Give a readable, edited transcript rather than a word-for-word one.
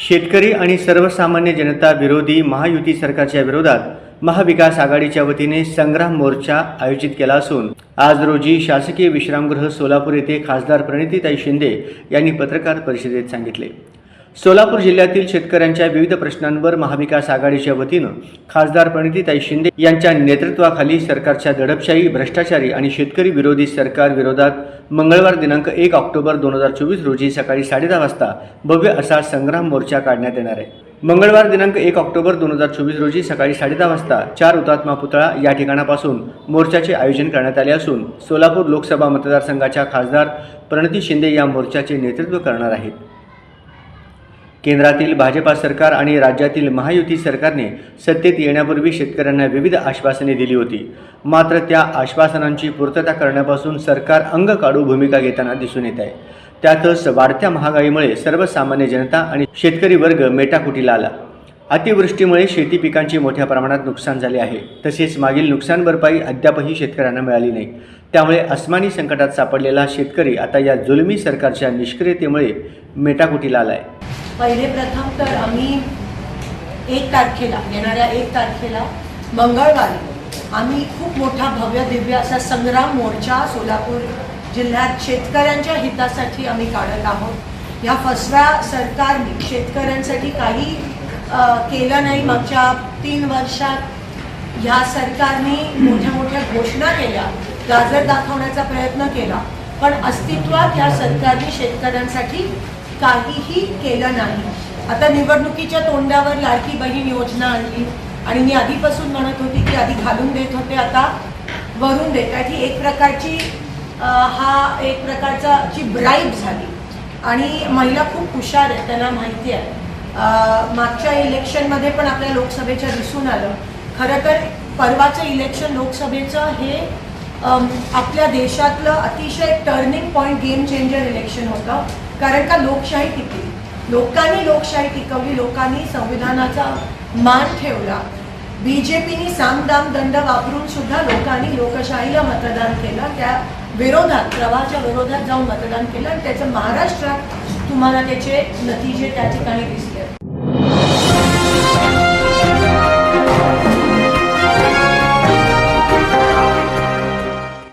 शेतकरी आणि सर्वसामान्य जनता विरोधी महायुती सरकारच्या विरोधात महाविकास आघाडीच्या वतीने संग्राम मोर्चा आयोजित केला असून आज रोजी शासकीय विश्रामगृह सोलापूर येथे खासदार प्रणितीताई शिंदे यांनी पत्रकार परिषदेत सांगितले। सोलापूर जिल्ह्यातील शेतकऱ्यांच्या विविध प्रश्नांवर महाविकास आघाडीच्या वतीनं खासदार प्रणितीताई शिंदे यांच्या नेतृत्वाखाली सरकारच्या दडपशाही, भ्रष्टाचारी आणि शेतकरी विरोधी सरकार विरोधात मंगळवार दिनांक 1 ऑक्टोबर 2024 रोजी सकाळी 10:30 वाजता भव्य असा संग्राम मोर्चा काढण्यात येणार आहे। मंगळवार दिनांक 1 ऑक्टोबर 2024 रोजी सकाळी 10:30 वाजता 4 हुतात्मा पुतळा या ठिकाणापासून मोर्चाचे आयोजन करण्यात आले असून सोलापूर लोकसभा मतदारसंघाच्या खासदार प्रणिती शिंदे या मोर्चाचे नेतृत्व करणार आहेत। केंद्रातील भाजपा सरकार आणि राज्यातील महायुती सरकारने सत्तेत येण्यापूर्वी शेतकऱ्यांना विविध आश्वासने दिली होती, मात्र त्या आश्वासनांची पूर्तता करण्यापासून सरकार अंग काढू भूमिका घेताना दिसून येत आहे। त्यातच वाढत्या महागाईमुळे सर्वसामान्य जनता आणि शेतकरी वर्ग मेटाकुटीला आला। अतिवृष्टीमुळे शेती पिकांचे मोठ्या प्रमाणात नुकसान झाले आहे, तसेच मागील नुकसान भरपाई अद्यापही शेतकऱ्यांना मिळाली नाही। त्यामुळे अस्मानी संकटात सापडलेला शेतकरी आता या जुलमी सरकारच्या निष्क्रियतेमुळे मेटाकुटीला आलाय। पहिले प्रथम तर आम्ही 1 तारखेला येणाऱ्या 1 तारखेला मंगळवारी आम्ही खूप मोठा भव्य दिव्य असा संग्राम मोर्चा सोलापूर जिल्ह्यात शेतकऱ्यांच्या हितासाठी आम्ही काढत आहोत। या फसव्या सरकारने शेतकऱ्यांसाठी काही केलं नाही। मागच्या 3 वर्षात ह्या सरकारने मोठ्या मोठ्या घोषणा केल्या, गाजर दाखवण्याचा प्रयत्न केला, पण अस्तित्वात ह्या सरकारने शेतकऱ्यांसाठी काहीही केलं नाही। आता निवडणुकीच्या तोंडावर लाडकी बहीण योजना आणली आणि मी आधीपासून म्हणत होती की आधी घालून देत होते, आता वरून देत आहे। ही एक प्रकारची एक प्रकारची ब्राईब झाली आणि महिला खूप हुशार आहेत, त्यांना माहिती आहे। मागच्या इलेक्शनमध्ये पण आपल्या लोकसभेच्या दिसून आलं। खरं तर परवाचं इलेक्शन लोकसभेचं हे आपल्या देशातलं अतिशय turning point, game changer election होतं, कारण का लोकशाही टिकली, लोकांनी लोकशाही टिकवली, लोकांनी संविधानाचा मान ठेवला। बीजेपीने सामदाम दंड वापरून सुद्धा लोकांनी लोकशाहीला मतदान केलं, त्या विरोधात, प्रवाहाच्या विरोधात जाऊन मतदान केलं आणि त्याचं महाराष्ट्रात तुम्हाला त्याचे नतीजे त्या ठिकाणी दिसले।